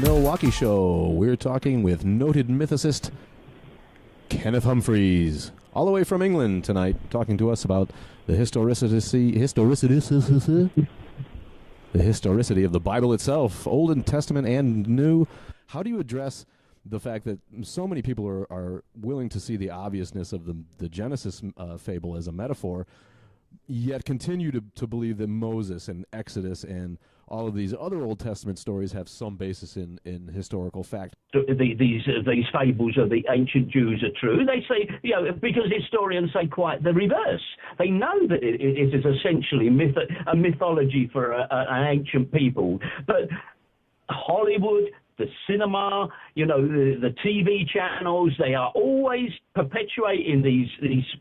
Milwaukee show. We're talking with noted mythicist Kenneth Humphreys, all the way from England tonight, talking to us about the historicity of the Bible itself, Old Testament and New. How do you address the fact that so many people are willing to see the obviousness of the Genesis fable as a metaphor, yet continue to believe that Moses and Exodus and all of these other Old Testament stories have some basis in historical fact? These fables of the ancient Jews are true. They say, because historians say quite the reverse. They know that it is essentially a mythology for an ancient people. But Hollywood, the cinema, the TV channels, they are always perpetuating these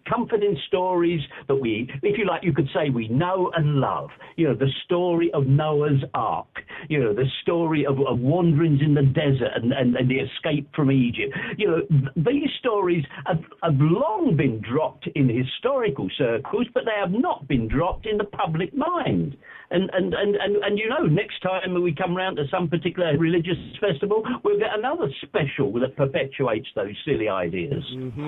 comforting stories that we, if you like, you could say we know and love. The story of Noah's Ark, the story of wanderings in the desert and the escape from Egypt. These stories have long been dropped in historical circles, but they have not been dropped in the public mind. And next time we come round to some particular religious festival, we'll get another special that perpetuates those silly ideas. Mm-hmm.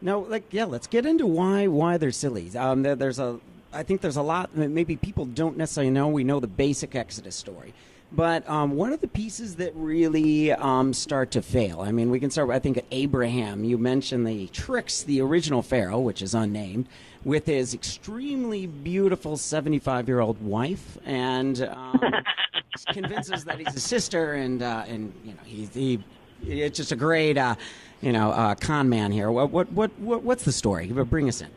Now, let's get into why they're silly. I think there's a lot. Maybe people don't necessarily know. We know the basic Exodus story, but what are the pieces that really start to fail? I mean, we can start. I think Abraham. You mentioned the tricks the original Pharaoh, which is unnamed, with his extremely beautiful 75-year-old wife, and convinces that he's a sister, and it's just a great con man here. What's the story? Bring us in.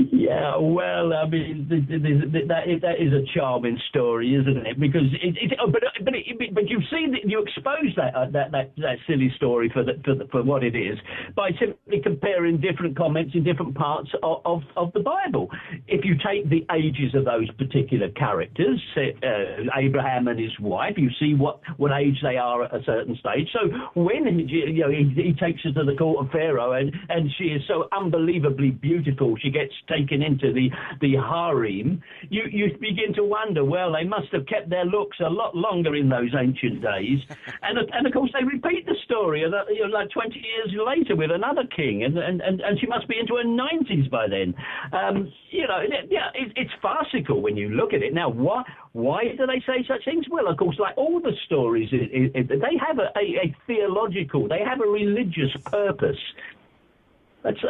Yeah, well, I mean, that is a charming story, isn't it? Because but you've seen you expose that silly story for what it is by simply comparing different comments in different parts of the Bible. If you take the ages of those particular characters, Abraham and his wife, you see what age they are at a certain stage. So when he takes her to the court of Pharaoh and she is so unbelievably beautiful, she gets taken into the harem, you begin to wonder, well, they must have kept their looks a lot longer in those ancient days. And of course, they repeat the story like 20 years later with another king, and she must be into her 90s by then. It's farcical when you look at it. Now, why do they say such things? Well, of course, like all the stories, they have a theological, they have a religious purpose. That's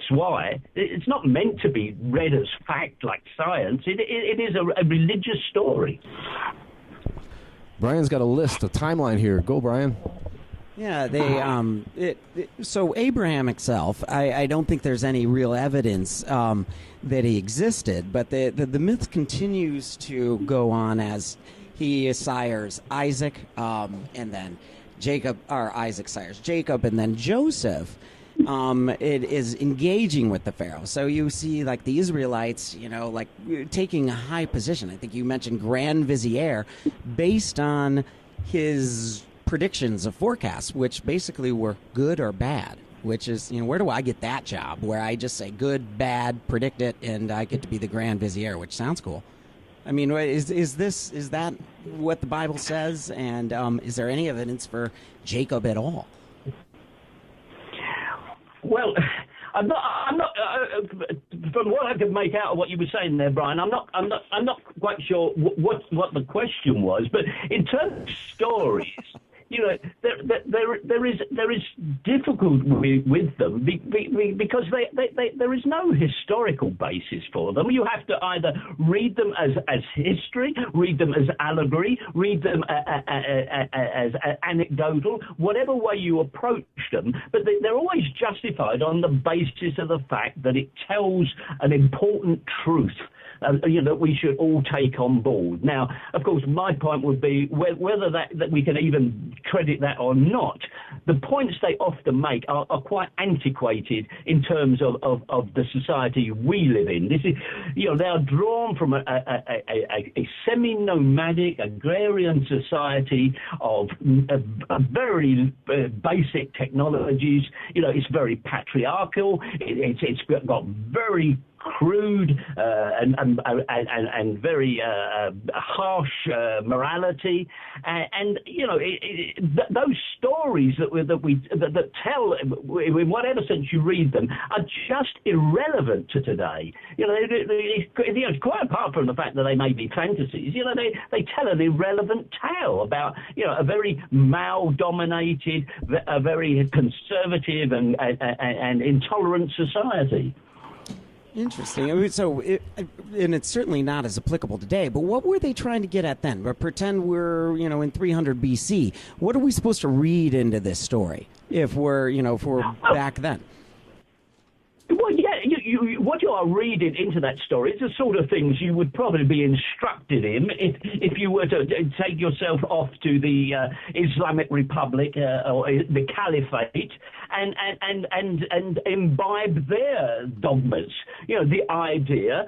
why. It's not meant to be read as fact like science. It is a religious story. Brian's got a list, a timeline here. Go, Brian. Yeah, so Abraham itself, I don't think there's any real evidence that he existed, but the myth continues to go on as he sires Isaac, and then Jacob, or Isaac sires Jacob, and then Joseph. It is engaging with the Pharaoh. So you see, like, the Israelites, taking a high position. I think you mentioned Grand Vizier, based on his predictions of forecasts, which basically were good or bad, which is, where do I get that job? Where I just say good, bad, predict it, and I get to be the Grand Vizier, which sounds cool. I mean, is that what the Bible says? And is there any evidence for Jacob at all? Well, I'm not. From what I could make out of what you were saying there, Brian, I'm not quite sure what the question was. But in terms of stories, there is difficulty with them because there is no historical basis for them. You have to either read them as history, read them as allegory, read them as anecdotal, whatever way you approach them. But they're always justified on the basis of the fact that it tells an important truth that we should all take on board. Now, of course, my point would be whether that we can even credit that or not. The points they often make are quite antiquated in terms of the society we live in. This is, they are drawn from a semi-nomadic agrarian society of very basic technologies. It's very patriarchal. It's got very crude and very harsh morality, and you know, those stories that tell, in whatever sense you read them, are just irrelevant to today. You know, quite apart from the fact that they may be fantasies, you know, they tell an irrelevant tale about, you know, a very male-dominated, a very conservative and intolerant society. Interesting. I mean, and it's certainly not as applicable today, but what were they trying to get at then? But pretend we're, you know, in 300 BC. What are we supposed to read into this story if we're back then? Well, yeah, what you are reading into that story is the sort of things you would probably be instructed in if you were to take yourself off to the Islamic Republic or the Caliphate and imbibe their dogmas. You know, the idea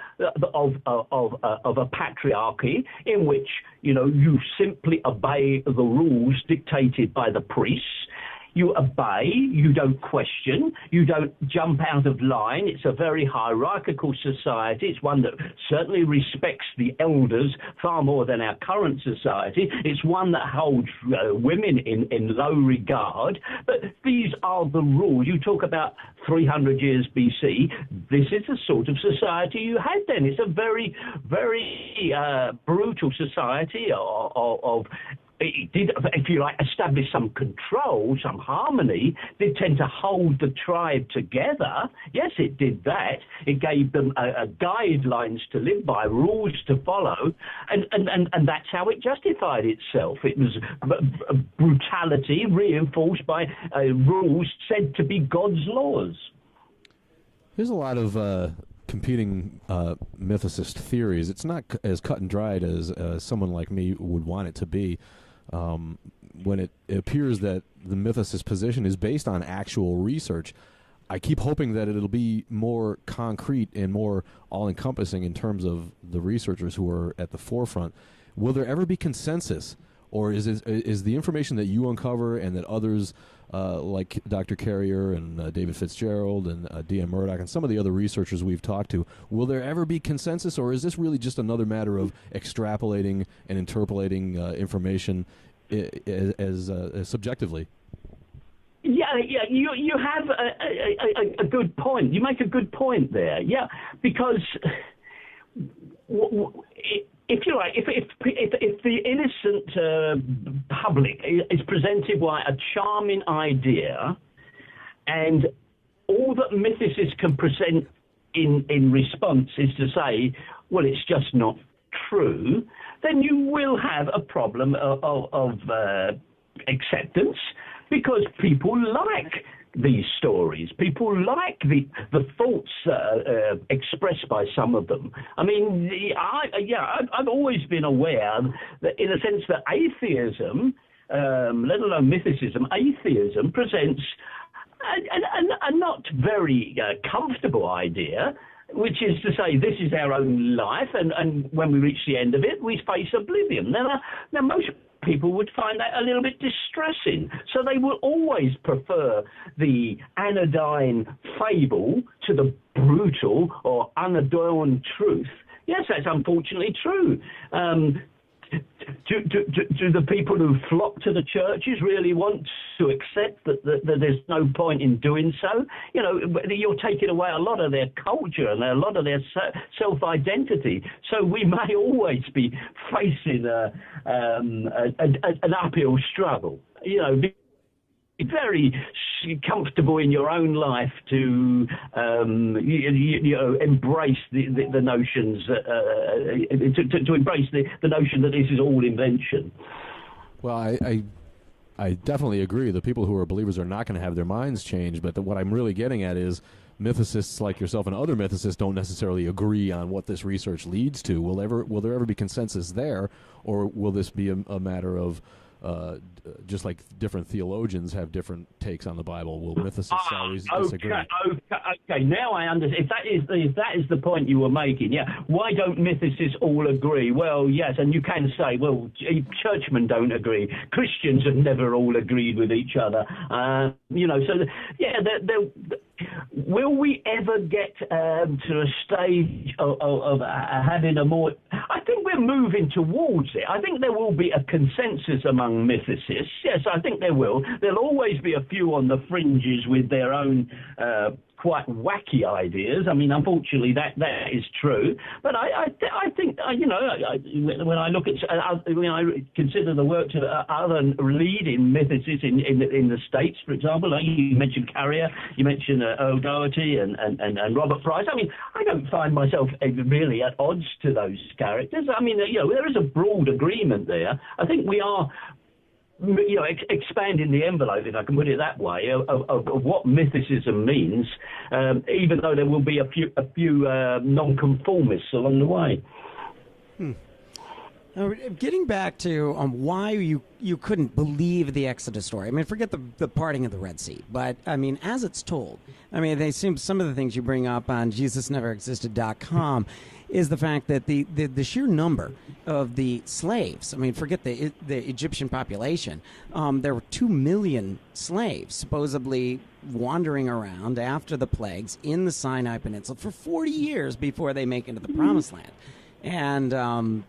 of a patriarchy in which, you know, you simply obey the rules dictated by the priests. You obey, you don't question, you don't jump out of line. It's a very hierarchical society. It's one that certainly respects the elders far more than our current society. It's one that holds women in low regard. But these are the rules. You talk about 300 years BC. This is the sort of society you had then. It's a very, very brutal society of it did, if you like, establish some control, some harmony. Did tend to hold the tribe together. Yes, it did that. It gave them guidelines to live by, rules to follow, and that's how it justified itself. It was brutality reinforced by rules said to be God's laws. There's a lot of competing mythicist theories. It's not as cut and dried as someone like me would want it to be. When it appears that the mythicist position is based on actual research, I keep hoping that it'll be more concrete and more all-encompassing in terms of the researchers who are at the forefront. Will there ever be consensus, or is the information that you uncover and that others like Dr. Carrier and David Fitzgerald and D.M. Murdoch and some of the other researchers we've talked to, will there ever be consensus, or is this really just another matter of extrapolating and interpolating information as subjectively? Yeah, you have a good point. You make a good point there. Yeah, because if you like, if the innocent public is presented by a charming idea, and all that mythicists can present in response is to say, well, it's just not true, then you will have a problem of acceptance, because people like these stories. People like the thoughts expressed by some of them. I mean, I've always been aware that, in a sense, that atheism, let alone mythicism, atheism presents a not very comfortable idea, which is to say, this is our own life, and when we reach the end of it, we face oblivion. Now most people would find that a little bit distressing, so they will always prefer the anodyne fable to the brutal or unadorned truth. Yes, that's unfortunately true. Do the people who flock to the churches really want to accept that there's no point in doing so? You know, you're taking away a lot of their culture and a lot of their self-identity. So we may always be facing an uphill struggle. You know, very comfortable in your own life to embrace the notions to embrace the notion that this is all invention. Well, I definitely agree. The people who are believers are not going to have their minds changed, but what I'm really getting at is mythicists like yourself and other mythicists don't necessarily agree on what this research leads to. Will there ever be consensus there, or will this be a matter of just like different theologians have different takes on the Bible? Will mythicists always disagree? Okay. Now I understand. If that is the point you were making, yeah. Why don't mythicists all agree? Well, yes, and you can say, well, churchmen don't agree. Christians have never all agreed with each other. So yeah, will we ever get to a stage of having a more... I think we're moving towards it. I think there will be a consensus among mythicists. Yes, I think there will. There'll always be a few on the fringes with their own quite wacky ideas. I mean, unfortunately, that is true. But I think, you know, when I look at, when I consider the works of other leading mythicists in the States, for example, like you mentioned Carrier, you mentioned Earl Doherty and Robert Price. I mean, I don't find myself really at odds to those characters. I mean, you know, there is a broad agreement there. I think we are, you know, expanding the envelope, if I can put it that way, of what mythicism means, even though there will be a few nonconformists along the way. Getting back to why you couldn't believe the Exodus story. I mean, forget the parting of the Red Sea, but I mean, as it's told, I mean, they seem some of the things you bring up on JesusNeverExisted.com is the fact that the sheer number of the slaves. I mean, forget the Egyptian population. There were 2 million slaves supposedly wandering around after the plagues in the Sinai Peninsula for 40 years before they make it into the Promised Land, and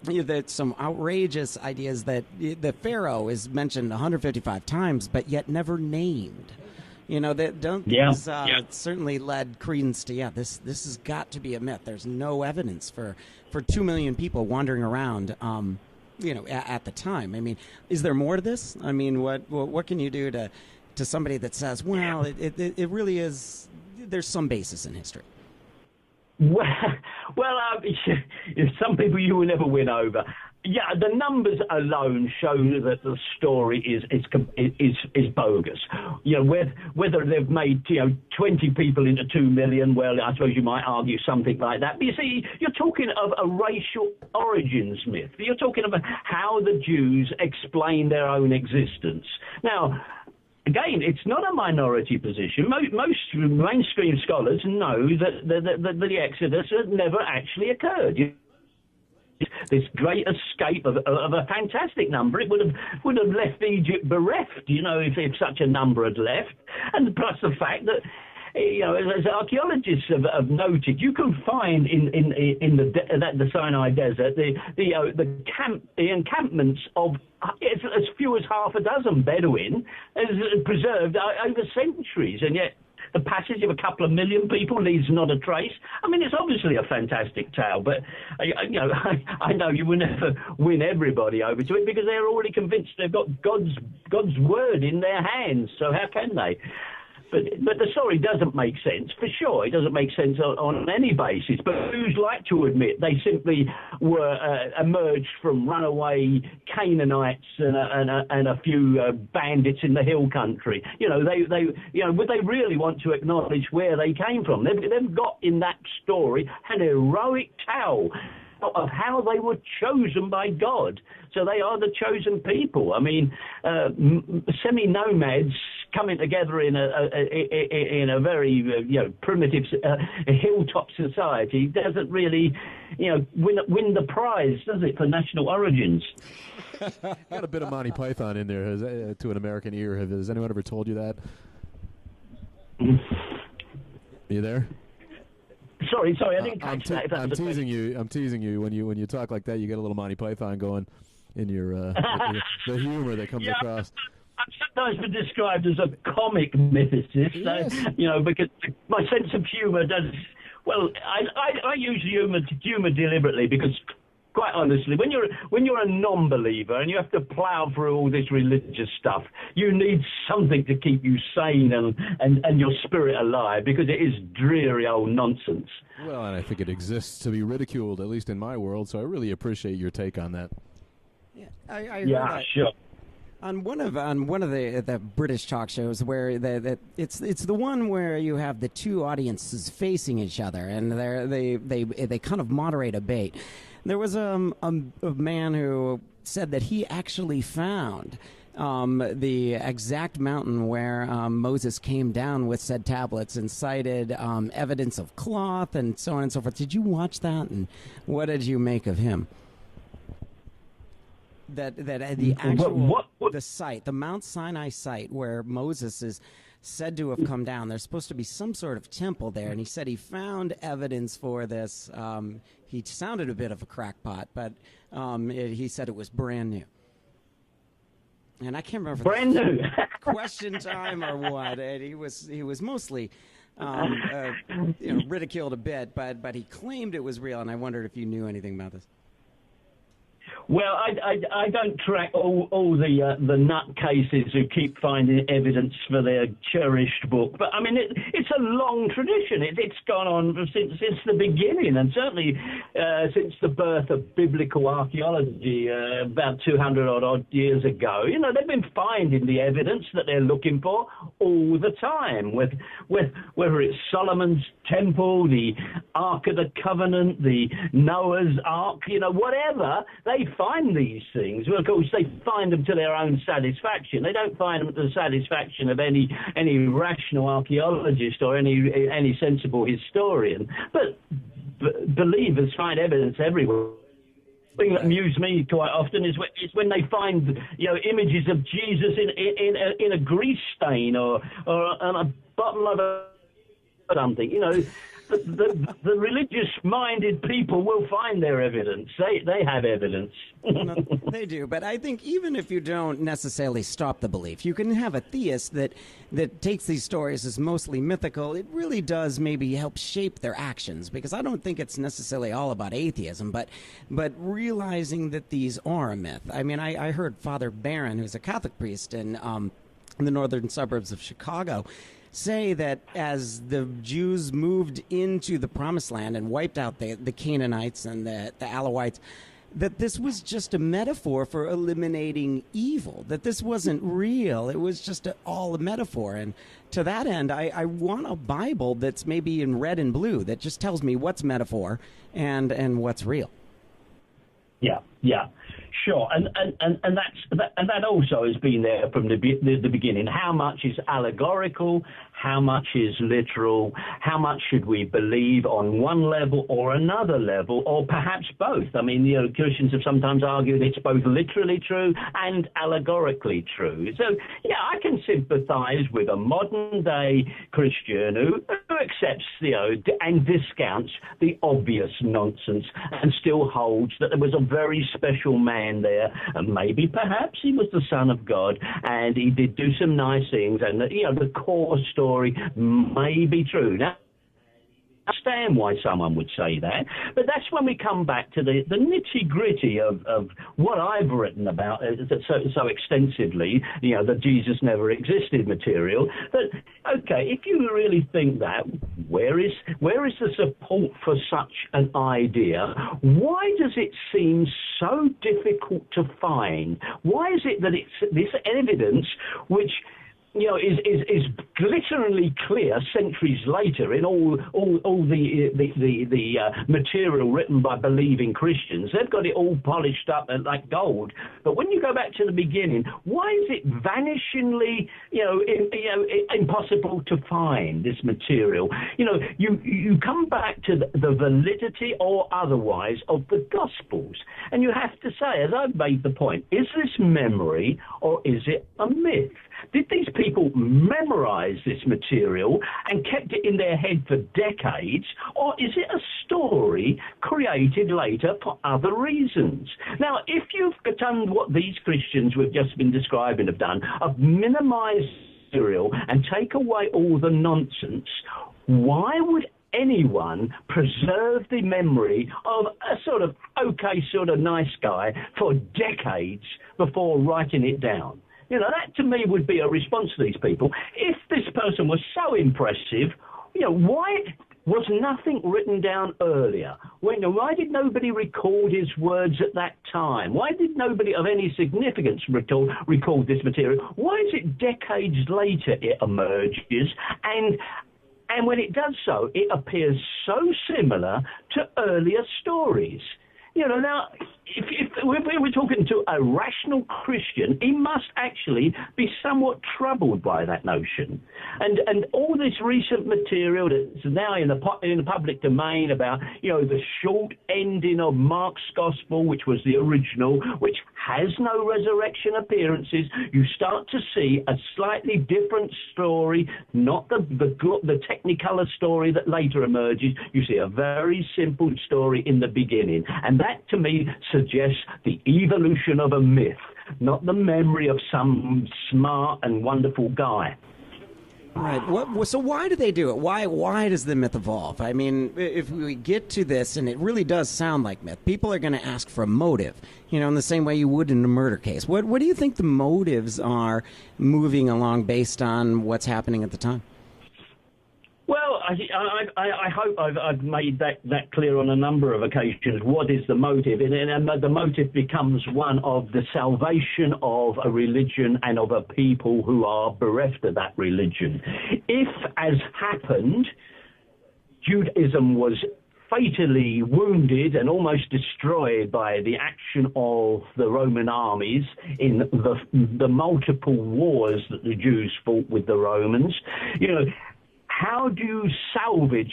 there's some outrageous ideas that the Pharaoh is mentioned 155 times, but yet never named. You know, that don't. Yeah. It certainly led credence to this has got to be a myth. There's no evidence for 2 million people wandering around. You know, at the time. I mean, is there more to this? I mean, what can you do to somebody that says, well, it really is? There's some basis in history. Well, some people you will never win over. Yeah, the numbers alone show that the story is bogus. You know, whether they've made 20 people into 2 million, well, I suppose you might argue something like that. But you see, you're talking of a racial origins myth. You're talking about how the Jews explain their own existence. Now, again, it's not a minority position. Most mainstream scholars know that the Exodus had never actually occurred. This great escape of a fantastic number, it would have left Egypt bereft, you know, if such a number had left. And plus the fact that, you know, as archaeologists have noted, you can find in the Sinai Desert the encampments of as few as half a dozen Bedouin as preserved over centuries, and yet the passage of a couple of million people leaves not a trace. I mean, it's obviously a fantastic tale, but you know, I know you will never win everybody over to it because they're already convinced they've got God's word in their hands. So how can they? But the story doesn't make sense, for sure. It doesn't make sense on any basis. But who's like to admit they simply were emerged from runaway Canaanites and a few bandits in the hill country? You know, would they really want to acknowledge where they came from? They've got in that story an heroic tale of how they were chosen by God. So they are the chosen people. I mean, semi-nomads coming together in a very primitive hilltop society doesn't really win the prize, does it, for national origins? Got a bit of Monty Python in there to an American ear. Has anyone ever told you that? Are you there? Sorry, I didn't catch that. I'm teasing you. When you talk like that, you get a little Monty Python going in your the humor that comes across. I'm sometimes been described as a comic mythicist, yes. Because my sense of humour does. Well, I use humour deliberately because, quite honestly, when you're a non-believer and you have to plough through all this religious stuff, you need something to keep you sane and your spirit alive, because it is dreary old nonsense. Well, and I think it exists to be ridiculed, at least in my world. So I really appreciate your take on that. Yeah, I heard that. Sure. On one of the British talk shows where it's the one where you have the two audiences facing each other and they kind of moderate a debate. There was a man who said that he actually found the exact mountain where Moses came down with said tablets and cited evidence of cloth and so on and so forth. Did you watch that, and what did you make of him? That the actual the site, the Mount Sinai site where Moses is said to have come down. There's supposed to be some sort of temple there, and he said he found evidence for this. He sounded a bit of a crackpot, but he said it was brand new. And I can't remember. Brand new. Question time or what? And he was mostly ridiculed a bit, but he claimed it was real, and I wondered if you knew anything about this. Well, I don't track all the nutcases who keep finding evidence for their cherished book, but I mean it's a long tradition. It's gone on since the beginning, and certainly since the birth of biblical archaeology about 200 odd years ago. You know, they've been finding the evidence that they're looking for all the time. Whether it's Solomon's temple, the Ark of the Covenant, the Noah's Ark, you know, whatever, they find these things. Well, of course, they find them to their own satisfaction. They don't find them to the satisfaction of any rational archaeologist or any sensible historian. But believers find evidence everywhere. The thing that amuses me quite often is when they find, you know, images of Jesus in a grease stain or on a bottle of something, you know. The religious-minded people will find their evidence. They have evidence. No, they do, but I think even if you don't necessarily stop the belief, you can have a theist that takes these stories as mostly mythical. It really does maybe help shape their actions, because I don't think it's necessarily all about atheism, but realizing that these are a myth. I mean, I heard Father Barron, who's a Catholic priest in the northern suburbs of Chicago, say that as the Jews moved into the Promised Land and wiped out the Canaanites and the Alawites, that this was just a metaphor for eliminating evil, that this wasn't real. It was just all a metaphor. And to that end, I want a Bible that's maybe in red and blue that just tells me what's metaphor and what's real. Yeah. Sure, and that also has been there from the beginning. How much is allegorical? How much is literal? How much should we believe on one level or another level, or perhaps both? I mean, you know, Christians have sometimes argued it's both literally true and allegorically true. So, yeah, I can sympathise with a modern-day Christian who accepts, you know, and discounts the obvious nonsense and still holds that there was a very special man there, and maybe perhaps he was the Son of God, and he did do some nice things, and you know, the core story may be true. Now, I understand why someone would say that, but that's when we come back to the nitty-gritty of what I've written about so extensively, you know, that Jesus never existed material. That, okay, if you really think that, where is the support for such an idea? Why does it seem so difficult to find? Why is it that it's this evidence which, you know, is glitteringly clear centuries later in all the material written by believing Christians? They've got it all polished up like gold. But when you go back to the beginning, why is it vanishingly, impossible to find this material? You know, you come back to the validity or otherwise of the Gospels, and you have to say, as I've made the point, is this memory or is it a myth? Did these people memorize this material and kept it in their head for decades, or is it a story created later for other reasons? Now, if you've done what these Christians we've just been describing have done, of minimize material and take away all the nonsense, why would anyone preserve the memory of a sort of nice guy for decades before writing it down? You know, that to me would be a response to these people. If this person was so impressive, you know, why was nothing written down earlier? Why did nobody record his words at that time? Why did nobody of any significance record this material? Why is it decades later it emerges, and when it does so, it appears so similar to earlier stories? You know, now, if we were talking to a rational Christian, he must actually be somewhat troubled by that notion. And all this recent material that's now in the public domain about, the short ending of Mark's Gospel, which was the original, which has no resurrection appearances, you start to see a slightly different story, not the technicolor story that later emerges. You see a very simple story in the beginning. And that, to me, suggests the evolution of a myth, not the memory of some smart and wonderful guy. Right. So why do they do it? Why does the myth evolve? I mean, if we get to this, and it really does sound like myth, people are going to ask for a motive, in the same way you would in a murder case. What do you think the motives are moving along based on what's happening at the time? Well, I hope I've made that clear on a number of occasions. What is the motive? And the motive becomes one of the salvation of a religion and of a people who are bereft of that religion. If, as happened, Judaism was fatally wounded and almost destroyed by the action of the Roman armies in the multiple wars that the Jews fought with the Romans, how do you salvage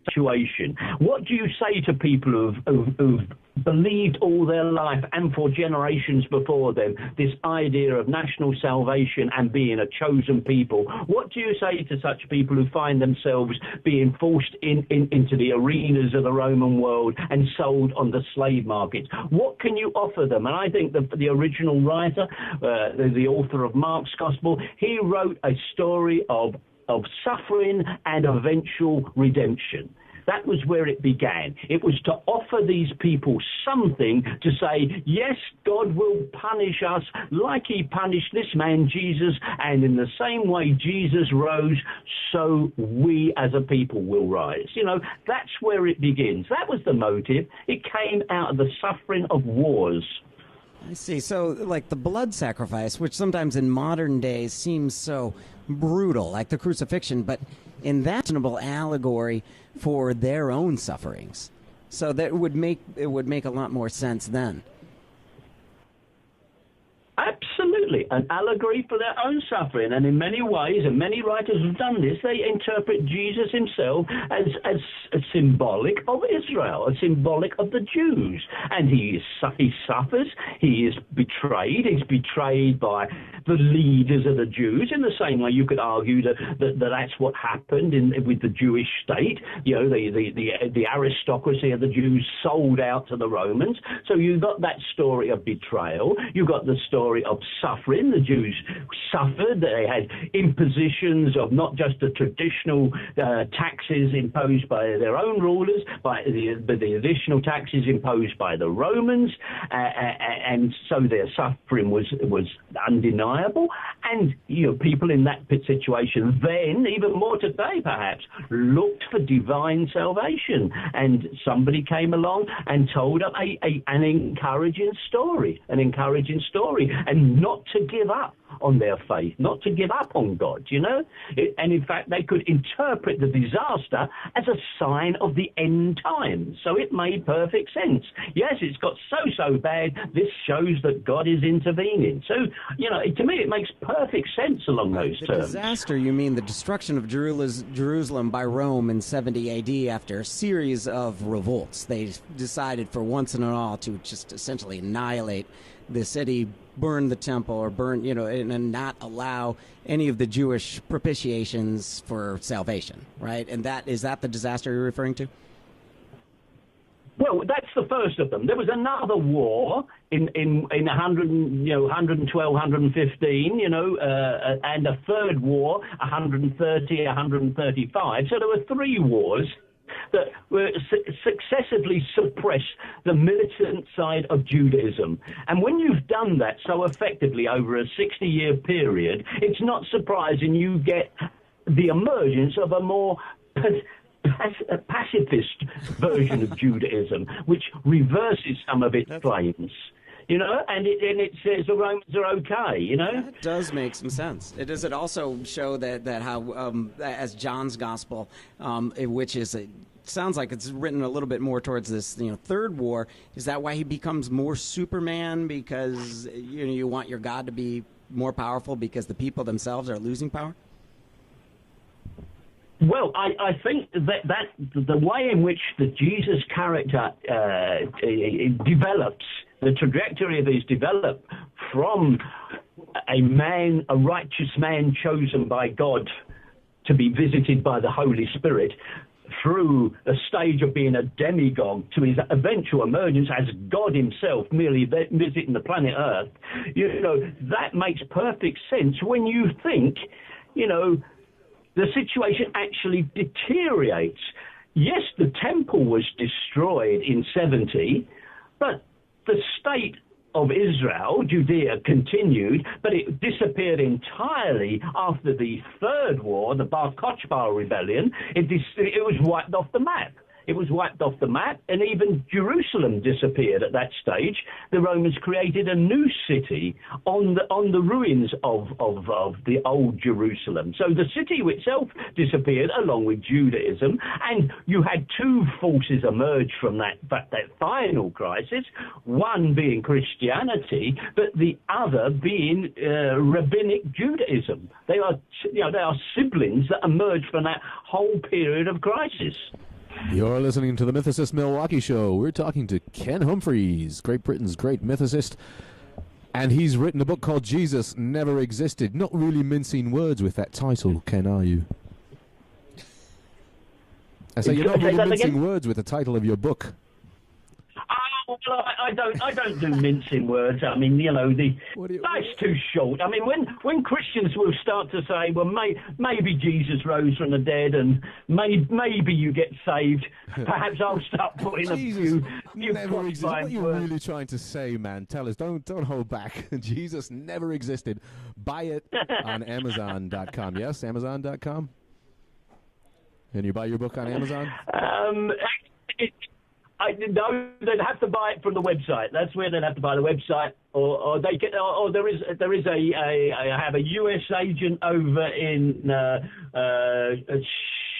the situation? What do you say to people who've believed all their life and for generations before them this idea of national salvation and being a chosen people? What do you say to such people who find themselves being forced into the arenas of the Roman world and sold on the slave markets? What can you offer them? And I think the original writer, the author of Mark's Gospel, he wrote a story of suffering and eventual redemption. That was where it began. It was to offer these people something to say, yes, God will punish us like he punished this man Jesus, and in the same way Jesus rose, so we as a people will rise. That's where it begins. That was the motive. It came out of the suffering of wars. I see. So, like the blood sacrifice, which sometimes in modern days seems so brutal, like the crucifixion, but in that allegory for their own sufferings. So that would make a lot more sense then. Absolutely, an allegory for their own suffering, and in many ways, and many writers have done this, they interpret Jesus himself as symbolic of Israel, as symbolic of the Jews, and he suffers, he is betrayed, he's betrayed by the leaders of the Jews, in the same way you could argue that's what happened with the Jewish state, the aristocracy of the Jews sold out to the Romans, so you've got that story of betrayal, you've got the story of suffering. The Jews suffered. They had impositions of not just the traditional taxes imposed by their own rulers, but the additional taxes imposed by the Romans, and so their suffering was undeniable. And people in that situation then, even more today perhaps, looked for divine salvation. And somebody came along and told them an encouraging story, and not to give up on their faith, not to give up on God, and in fact they could interpret the disaster as a sign of the end times. So it made perfect sense. Yes, it's got so bad, this shows that God is intervening. So, to me it makes perfect sense along those terms. The disaster, you mean the destruction of Jerusalem by Rome in 70 AD after a series of revolts. They decided for once and all to just essentially annihilate the city, burn the temple, or burn, and not allow any of the Jewish propitiations for salvation, right? And is that the disaster you're referring to? Well, that's the first of them. There was another war in 112, 115, and a third war, 130, 135. So there were three wars that were successively suppressed the militant side of Judaism. And when you've done that so effectively over a 60-year period, it's not surprising you get the emergence of a more pacifist version of Judaism, which reverses some of its claims. you know, and it says the Romans are okay, you know. That does make some sense. Does it also show that how, as John's gospel, which is sounds like it's written a little bit more towards this, third war, is that why he becomes more Superman? Because, you want your God to be more powerful because the people themselves are losing power? Well, I think that the way in which the Jesus character develops, the trajectory of his develop from a righteous man chosen by God to be visited by the Holy Spirit, through a stage of being a demigod to his eventual emergence as God himself, merely visiting the planet Earth, that makes perfect sense when you think, the situation actually deteriorates. Yes, the temple was destroyed in 70, but the state of Israel, Judea, continued, but it disappeared entirely after the third war, the Bar Kokhba rebellion. It was wiped off the map. It was wiped off the map, and even Jerusalem disappeared at that stage. The Romans created a new city on the ruins of the old Jerusalem. So the city itself disappeared along with Judaism, and you had two forces emerge from that final crisis, one being Christianity, but the other being rabbinic Judaism. They are siblings that emerged from that whole period of crisis. You're listening to the Mythicist Milwaukee Show. We're talking to Ken Humphreys, Great Britain's great mythicist, and he's written a book called Jesus Never Existed. Not really mincing words with that title, Ken, are you? I say you're not really mincing words with the title of your book. Oh, well, I don't do mincing words. I mean, that's too short. I mean, when Christians will start to say, well, maybe Jesus rose from the dead, and maybe you get saved, perhaps I'll start putting a few never existed. What are you really trying to say, man? Tell us. Don't hold back. Jesus never existed. Buy it on Amazon.com. Yes, Amazon.com. Can you buy your book on Amazon? No, they'd have to buy it from the website. That's where they'd have to buy the website, or they get. Or there is I have a U.S. agent over in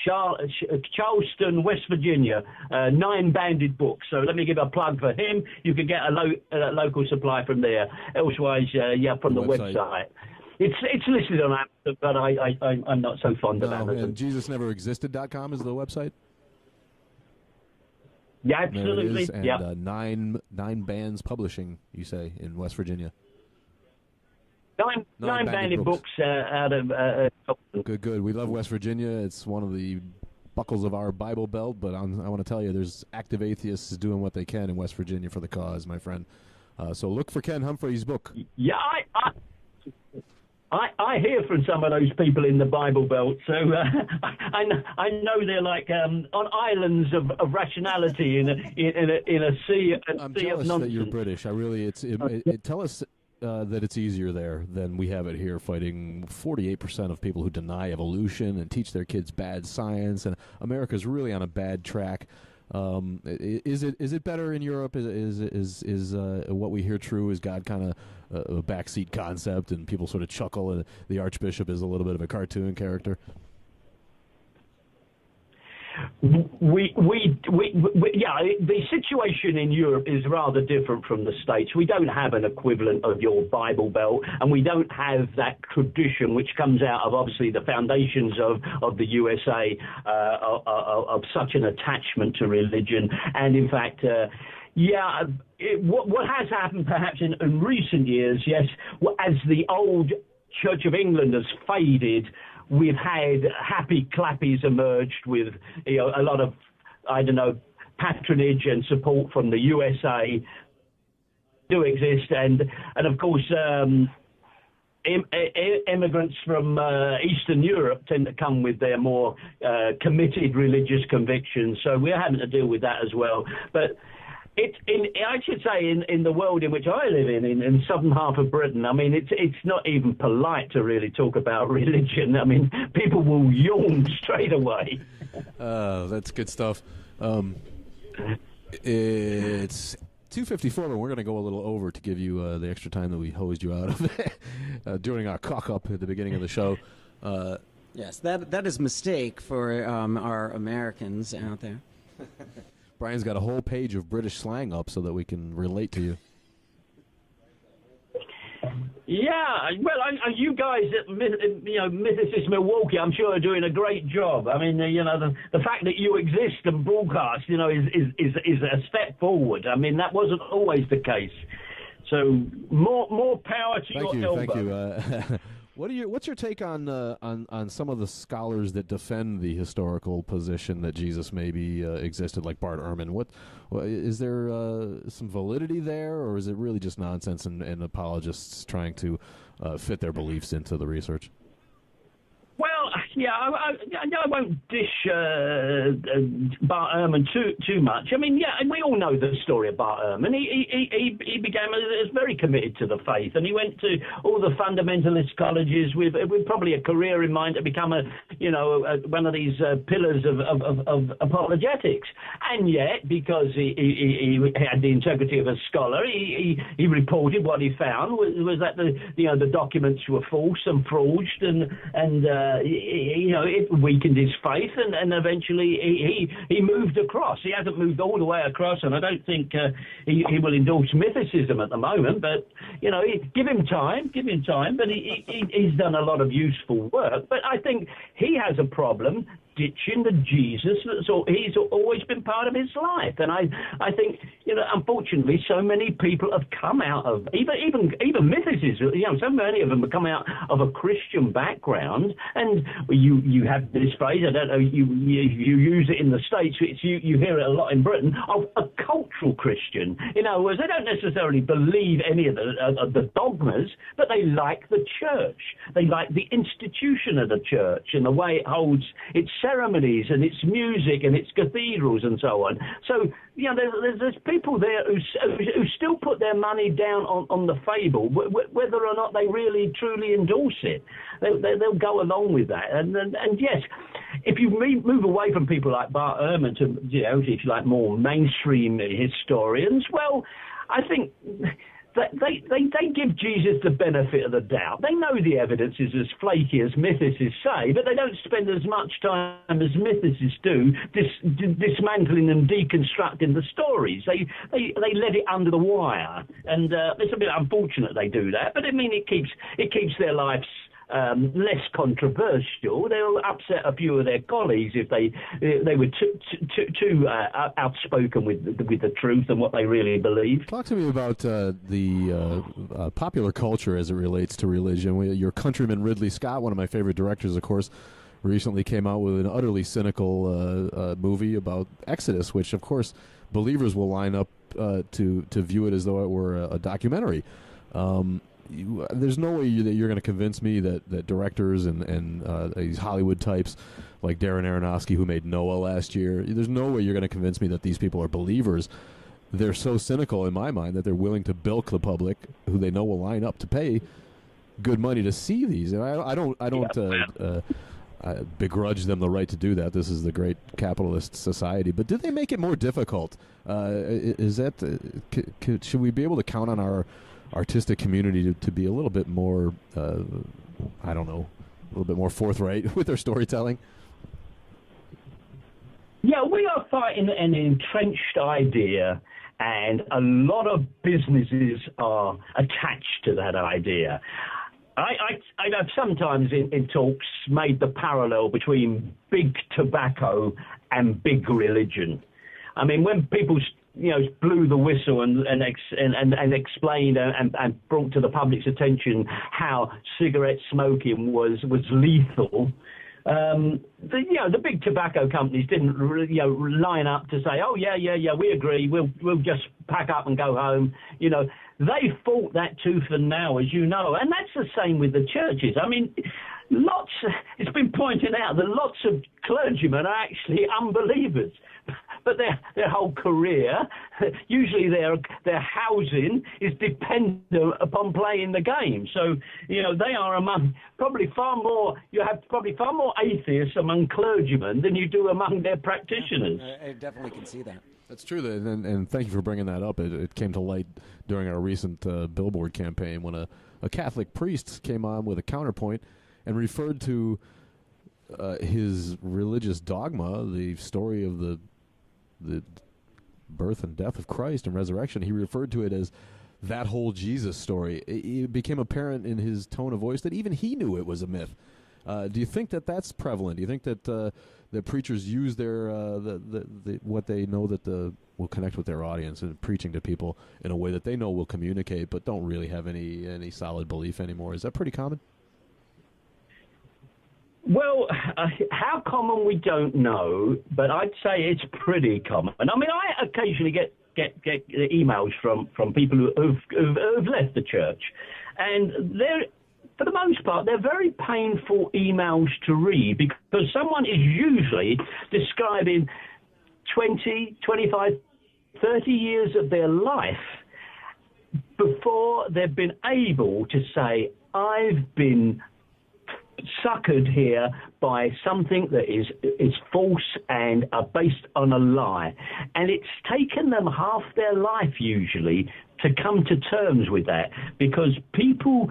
Charleston, West Virginia, 9-banded books. So let me give a plug for him. You can get a local supply from there. Elsewise, from the website. It's listed on Amazon, but I'm not so fond of Amazon. And JesusNeverExisted.com is the website. Yeah, absolutely. And nine bands publishing, you say, in West Virginia. Nine banded books out of. Good. We love West Virginia. It's one of the buckles of our Bible Belt. But I want to tell you, there's active atheists doing what they can in West Virginia for the cause, my friend. So look for Ken Humphreys' book. Yeah, I hear from some of those people in the Bible Belt, so I know they're like on islands of rationality in a sea of nonsense. I'm jealous that you're British. Tell us that it's easier there than we have it here, fighting 48% of people who deny evolution and teach their kids bad science, and America's really on a bad track. Is it better in Europe? Is what we hear true? Is God kind of a backseat concept, and people sort of chuckle, and the Archbishop is a little bit of a cartoon character? The situation in Europe is rather different from the States. We don't have an equivalent of your Bible Belt, and we don't have that tradition which comes out of obviously the foundations of the USA of such an attachment to religion. And in fact, what has happened perhaps in recent years, yes, as the old Church of England has faded, we've had happy clappies emerged with a lot of, patronage and support from the USA do exist, and of course immigrants from Eastern Europe tend to come with their more committed religious convictions, so we're having to deal with that as well. But I should say in the world in which I live in southern half of Britain, I mean, it's not even polite to really talk about religion. I mean, people will yawn straight away. That's good stuff. It's 2:54, and we're going to go a little over to give you the extra time that we hosed you out of during our cock-up at the beginning of the show. Yes, that is a mistake for our Americans out there. Brian's got a whole page of British slang up so that we can relate to you. Yeah, well, you guys at Mythicist Milwaukee, I'm sure, are doing a great job. I mean, the fact that you exist and broadcast, is a step forward. I mean, that wasn't always the case. So more power to your elbow. Thank you. What's your take on some of the scholars that defend the historical position that Jesus maybe existed, like Bart Ehrman? What is there some validity there, or is it really just nonsense and apologists trying to fit their beliefs into the research? Well, yeah, I won't dish Bart Ehrman too much. I mean, yeah, we all know the story of Bart Ehrman. He became very committed to the faith, and he went to all the fundamentalist colleges with probably a career in mind to become one of these pillars of apologetics. And yet, because he had the integrity of a scholar, he reported what he found was that the documents were false and forged, and it weakened his faith, and eventually he moved across. He hasn't moved all the way across, and I don't think he will endorse mythicism at the moment. But give him time. But he's done a lot of useful work. But I think he has a problem ditching the Jesus he's always been part of his life. And I think, unfortunately, so many people have come out of, even mythicists, so many of them have come out of a Christian background, and you have this phrase, I don't know, you use it in the States, you hear it a lot in Britain, of a cultural Christian. Whereas they don't necessarily believe any of the dogmas, but they like the church. They like the institution of the church and the way it holds its ceremonies and its music and its cathedrals and so on. So, there's people there who still put their money down on the fable, whether or not they really truly endorse it. They'll go along with that. And yes, if you move away from people like Bart Ehrman to, if you like, more mainstream historians, well, I think they give Jesus the benefit of the doubt. They know the evidence is as flaky as mythicists say, but they don't spend as much time as mythicists do dismantling and deconstructing the stories. They let it under the wire, and it's a bit unfortunate they do that. But I mean, it keeps their lives less controversial. They'll upset a few of their colleagues if they were too outspoken with the truth and what they really believe. Talk to me about the popular culture as it relates to religion. Your countryman Ridley Scott, one of my favorite directors, of course, recently came out with an utterly cynical movie about Exodus, which, of course, believers will line up to view it as though it were a documentary. There's no way that you're going to convince me that directors and these Hollywood types like Darren Aronofsky, who made Noah last year, there's no way you're going to convince me that these people are believers. They're so cynical in my mind that they're willing to bilk the public, who they know will line up to pay good money to see these. And I don't begrudge them the right to do that. This is the great capitalist society. But do they make it more difficult? Should we be able to count on our artistic community to be a little bit more, a little bit more forthright with their storytelling? Yeah, we are fighting an entrenched idea, and a lot of businesses are attached to that idea. I've sometimes in talks made the parallel between big tobacco and big religion. I mean, when people blew the whistle and explained and brought to the public's attention how cigarette smoking was lethal, the big tobacco companies didn't line up to say, oh yeah, we agree, we'll just pack up and go home. They fought that tooth and nail, as you know, and that's the same with the churches. I mean, it's been pointed out that lots of clergymen are actually unbelievers. but their whole career, usually their housing is dependent upon playing the game. So, they are among you have probably far more atheists among clergymen than you do among their practitioners. Yeah, I definitely can see that. That's true, and thank you for bringing that up. It came to light during our recent billboard campaign when a Catholic priest came on with a counterpoint and referred to his religious dogma, the story of the birth and death of Christ and resurrection. He referred to it as that whole Jesus story. It became apparent in his tone of voice that even he knew it was a myth. Do you think that that's prevalent? Do you think that that preachers use their what they know that will connect with their audience and preaching to people in a way that they know will communicate, but don't really have any solid belief anymore? Is that pretty common? Well, how common we don't know, but I'd say it's pretty common. I mean, I occasionally get emails from people who've left the church, and for the most part, they're very painful emails to read because someone is usually describing 20, 25, 30 years of their life before they've been able to say, I've been suckered here by something that is false and based on a lie. And it's taken them half their life usually to come to terms with that, because people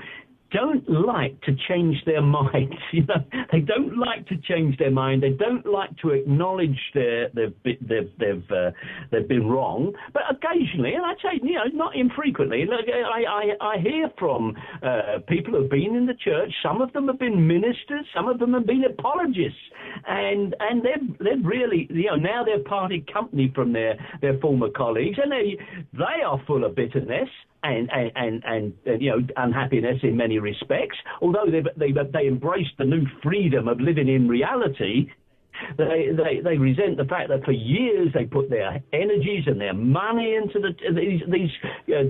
don't like to change their minds. They don't like to change their mind. They don't like to acknowledge they've been wrong. But occasionally, and I'd say not infrequently, I hear from people who've been in the church. Some of them have been ministers. Some of them have been apologists, and they've really now they're parted company from their former colleagues, and they are full of bitterness and unhappiness in many respects. Although they embraced the new freedom of living in reality, they resent the fact that for years they put their energies and their money into these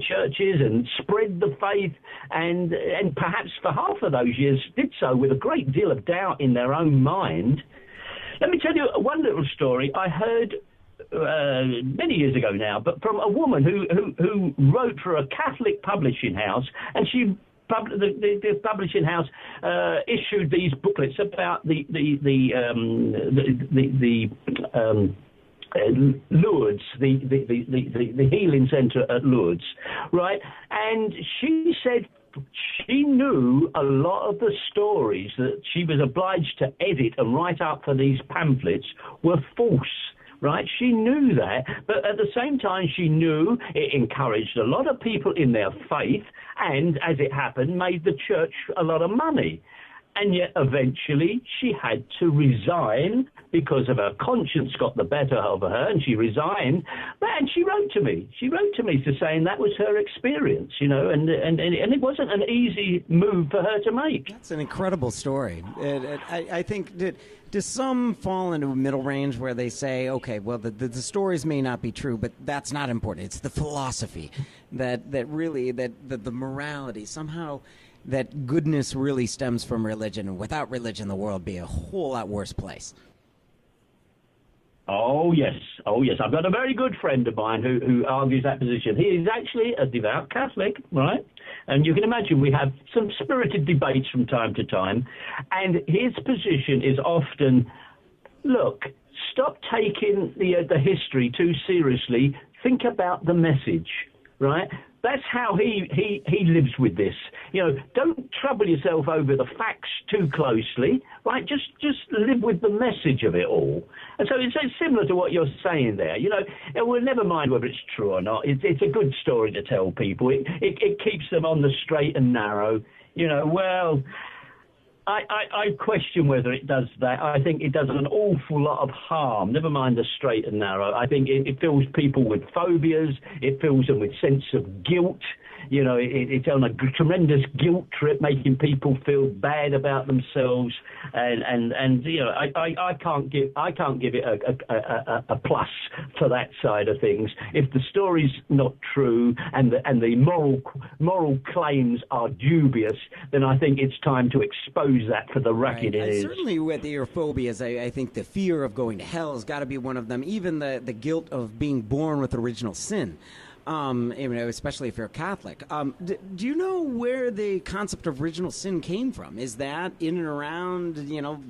churches and spread the faith, and perhaps for half of those years did so with a great deal of doubt in their own mind. Let me tell you one little story I heard many years ago now, but from a woman who wrote for a Catholic publishing house, and the publishing house issued these booklets about the Lourdes, the healing centre at Lourdes, right? And she said she knew a lot of the stories that she was obliged to edit and write up for these pamphlets were false. Right, she knew that, but at the same time she knew it encouraged a lot of people in their faith and, as it happened, made the church a lot of money. And yet eventually she had to resign because of her conscience got the better of her, and she resigned. And she wrote to me. She wrote to me to saying that was her experience, and it wasn't an easy move for her to make. That's an incredible story. I think that does some fall into a middle range where they say, okay, well, the stories may not be true, but that's not important. It's the philosophy that really the morality somehow. That goodness really stems from religion, and without religion, the world would be a whole lot worse place. Oh, yes. I've got a very good friend of mine who argues that position. He is actually a devout Catholic, right? And you can imagine we have some spirited debates from time to time. And his position is often, look, stop taking the history too seriously. Think about the message, right? That's how he lives with this. Don't trouble yourself over the facts too closely, right? Just live with the message of it all. And so it's similar to what you're saying there. Well, never mind whether it's true or not. It's a good story to tell people. It keeps them on the straight and narrow. Well, I question whether it does that. I think it does an awful lot of harm, never mind the straight and narrow. I think it fills people with phobias. It fills them with sense of guilt. It's on a tremendous guilt trip, making people feel bad about themselves. And I can't give it a plus for that side of things. If the story's not true and the moral claims are dubious, then I think it's time to expose proves that for the racket it is. Certainly with your phobias, I think the fear of going to hell has got to be one of them. Even the guilt of being born with original sin. Especially if you're Catholic. Do you know where the concept of original sin came from? Is that in and around,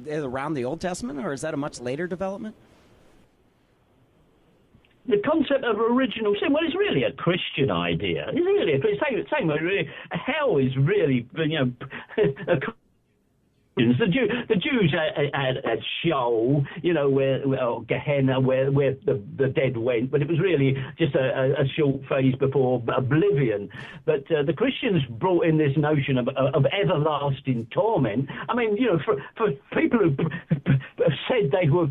around the Old Testament, or is that a much later development? The concept of original sin, well, it's really a Christian idea. It's really same way. Really, hell is really, a the Jews had Sheol, or Gehenna, where the dead went, but it was really just a short phase before oblivion. But the Christians brought in this notion of everlasting torment. I mean, for people who said they were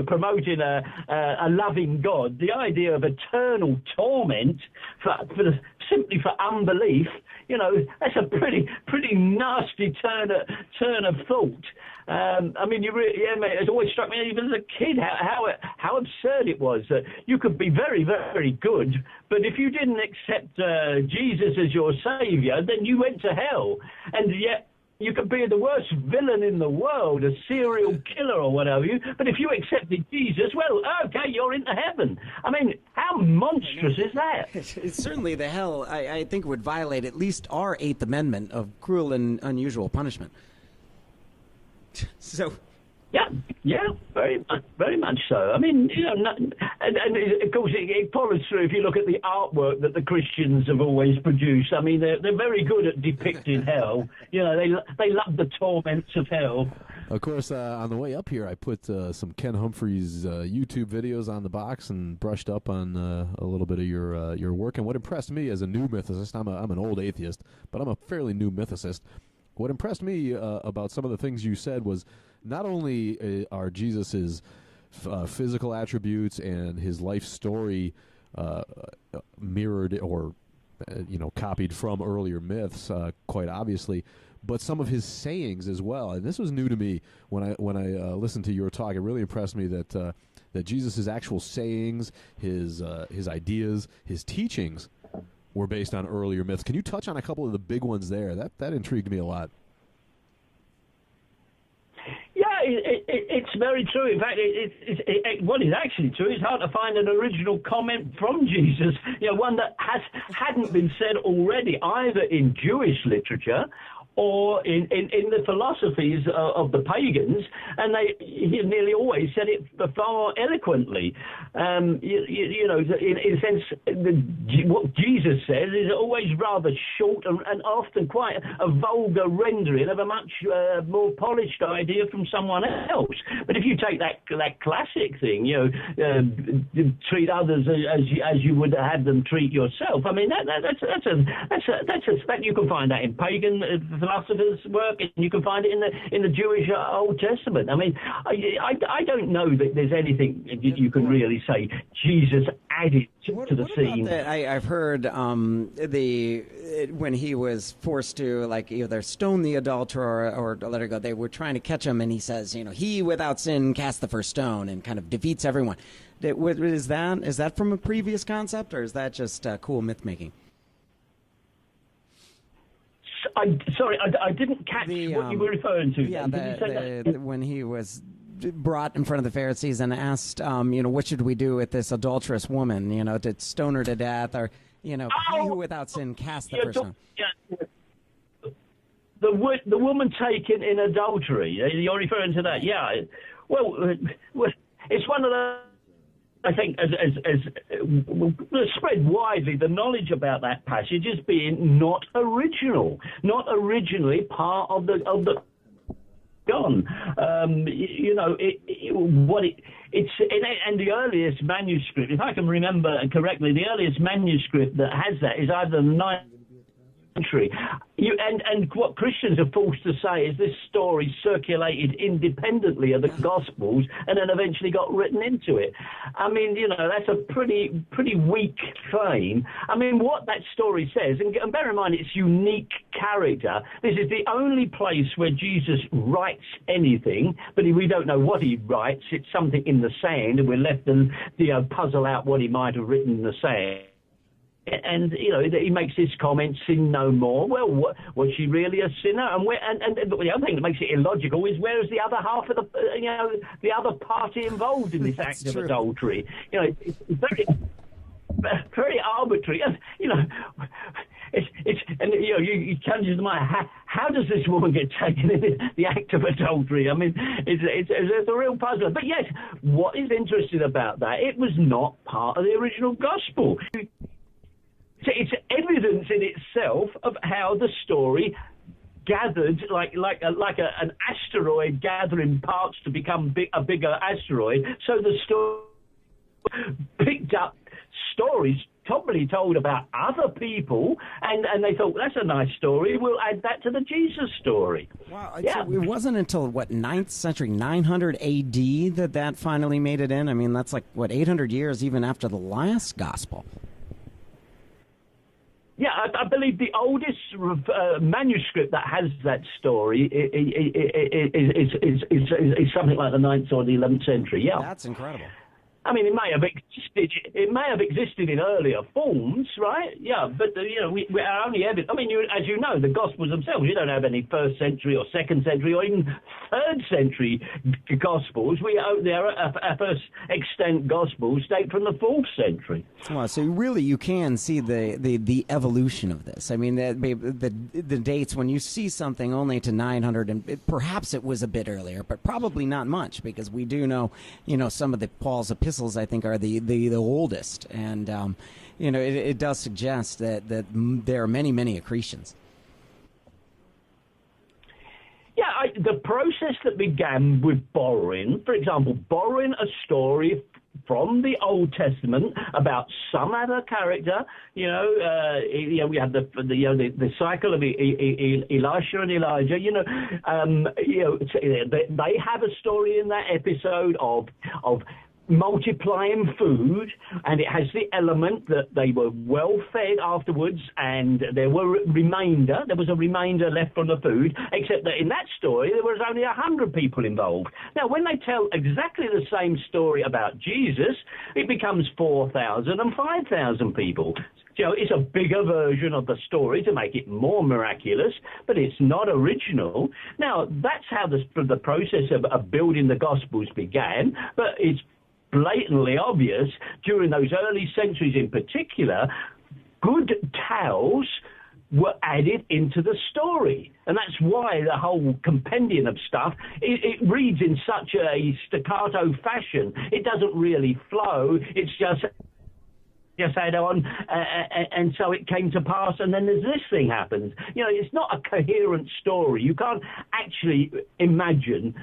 promoting a loving God, the idea of eternal torment simply for unbelief, that's a pretty nasty turn of thought. Mate, it's always struck me, even as a kid, how absurd it was that you could be very, very good, but if you didn't accept Jesus as your saviour, then you went to hell. And yet, you could be the worst villain in the world, a serial killer or whatever, but if you accepted Jesus, well, okay, you're into heaven. I mean, how monstrous is that? It's certainly the hell, I think, would violate at least our Eighth Amendment of cruel and unusual punishment. So... Yeah, very much so. I mean, and of course it follows through if you look at the artwork that the Christians have always produced. I mean, they're very good at depicting hell. They love the torments of hell. Of course, on the way up here, I put some Ken Humphreys YouTube videos on the box and brushed up on a little bit of your work. And what impressed me as a new mythicist, I'm an old atheist, but I'm a fairly new mythicist. What impressed me about some of the things you said was not only are Jesus's physical attributes and his life story mirrored or copied from earlier myths, quite obviously, but some of his sayings as well. And this was new to me when I listened to your talk. It really impressed me that Jesus' actual sayings, his ideas, his teachings were based on earlier myths. Can you touch on a couple of the big ones there? That intrigued me a lot. Yeah, it's very true. In fact, what is actually true. It's hard to find an original comment from Jesus, one that hadn't been said already, either in Jewish literature or in the philosophies of the pagans, and he nearly always said it far more eloquently. In a sense, what Jesus says is always rather short and often quite a vulgar rendering of a much more polished idea from someone else. But if you take that classic thing, treat others as you would have them treat yourself. I mean, that you can find that in pagan philosophers' work, and you can find it in the Jewish Old Testament. I mean, I don't know that there's anything you can really say Jesus added to the scene. I've heard when he was forced to either stone the adulterer or let her go, they were trying to catch him, and he says, he without sin cast the first stone, and kind of defeats everyone. Is that from a previous concept, or is that just cool myth making? I didn't catch what you were referring to. Yeah, when he was brought in front of the Pharisees and asked, what should we do with this adulterous woman? To stone her to death, or he who without sin cast the first stone. Yeah. The woman taken in adultery. You're referring to that? Yeah. Well, it's one of the. I think as spread widely, the knowledge about that passage as being not originally part of the gone. It's and the earliest manuscript, if I can remember correctly, the earliest manuscript that has that is either the 9th century. And what Christians are forced to say is this story circulated independently of the Gospels and then eventually got written into it. I mean, that's a pretty weak claim. I mean, what that story says, and bear in mind its unique character, this is the only place where Jesus writes anything, but we don't know what he writes. It's something in the sand, and we're left to puzzle out what he might have written in the sand. And he makes this comment, sin no more. Well, was she really a sinner? And the other thing that makes it illogical is where is the other half of the other party involved in this act of adultery? It's very, very arbitrary. And you change your mind. How does this woman get taken in the act of adultery? I mean, it's a real puzzler. But yes, what is interesting about that? It was not part of the original gospel. It's evidence in itself of how the story gathered, like an asteroid gathering parts to become a bigger asteroid. So the story picked up stories probably told about other people, and they thought, that's a nice story, we'll add that to the Jesus story. Wow, yeah. So it wasn't until, 9th century, 900 A.D. that finally made it in? I mean, that's 800 years even after the last gospel. Yeah, I believe the oldest manuscript that has that story is something like the 9th or the 11th century. Yeah, that's incredible. I mean, it may have existed. It may have existed in earlier forms, right? Yeah, but we are only evidence. I mean, as you know, the Gospels themselves. You don't have any 1st century or 2nd century or even 3rd century Gospels. Our first extant Gospels date from the 4th century. Well, so really, you can see the evolution of this. I mean, the dates when you see something only to 900, and perhaps it was a bit earlier, but probably not much, because we do know, some of Paul's epistles, I think, are the oldest, and it does suggest that there are many accretions. Yeah, the process that began with borrowing, for example, borrowing a story from the Old Testament about some other character. We have the cycle of Elisha and Elijah. They have a story in that episode of multiplying food, and it has the element that they were well fed afterwards, and there was a remainder left from the food, except that in that story there was only 100 people involved. Now, when they tell exactly the same story about Jesus, it becomes 4,000 and 5,000 people. It's a bigger version of the story to make it more miraculous, but it's not original. Now, that's how the process of building the Gospels began, but it's blatantly obvious during those early centuries in particular, good tales were added into the story. And that's why the whole compendium of stuff, it reads in such a staccato fashion. It doesn't really flow. It's just add on, and so it came to pass, and then there's this thing happens. It's not a coherent story. You can't actually imagine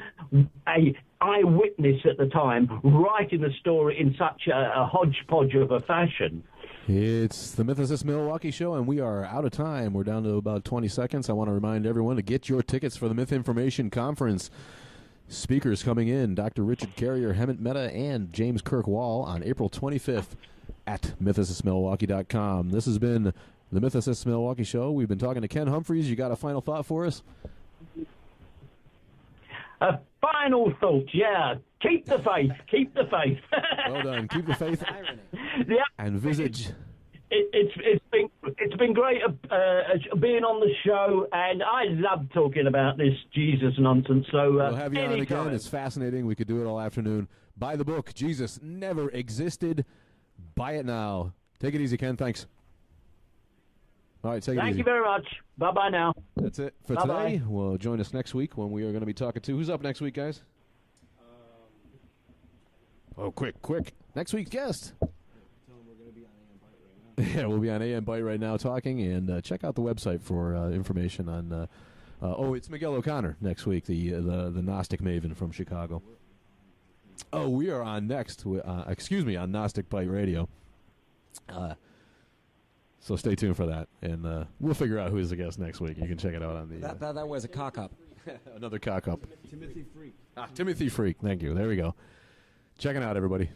a eyewitness at the time writing the story in such a hodgepodge of a fashion. It's the Mythicist Milwaukee Show, and we are out of time. We're down to about 20 seconds. I want to remind everyone to get your tickets for the Myth Information Conference. Speakers coming in, Dr. Richard Carrier, Hemant Mehta, and James Kirk Wall on April 25th at mythicistmilwaukee.com. This has been the Mythicist Milwaukee Show. We've been talking to Ken Humphreys. You got a final thought for us? A final thought, yeah. Keep the faith. Keep the faith. Well done. Keep the faith. Yeah. And visage. It's been great being on the show, and I love talking about this Jesus nonsense. So we'll have you on again. time. It's fascinating. We could do it all afternoon. Buy the book. Jesus Never Existed. Buy it now. Take it easy, Ken. Thanks. All right, take it easy. Thank you very much. Bye-bye now. That's it for today. Well, join us next week when we are going to be talking to... Who's up next week, guys? Oh, quick. Next week's guest. Tell them we're going to be on AM Byte right now. Yeah, we'll be on AM Byte right now talking, and check out the website for information on... it's Miguel O'Connor next week, the Gnostic maven from Chicago. Oh, we are on next, on Gnostic Byte Radio. So stay tuned for that, and we'll figure out who is the guest next week. You can check it out on the... That was a cock-up. Another cock-up. Timothy Freak. Timothy Freak, thank you. There we go. Checking out, everybody.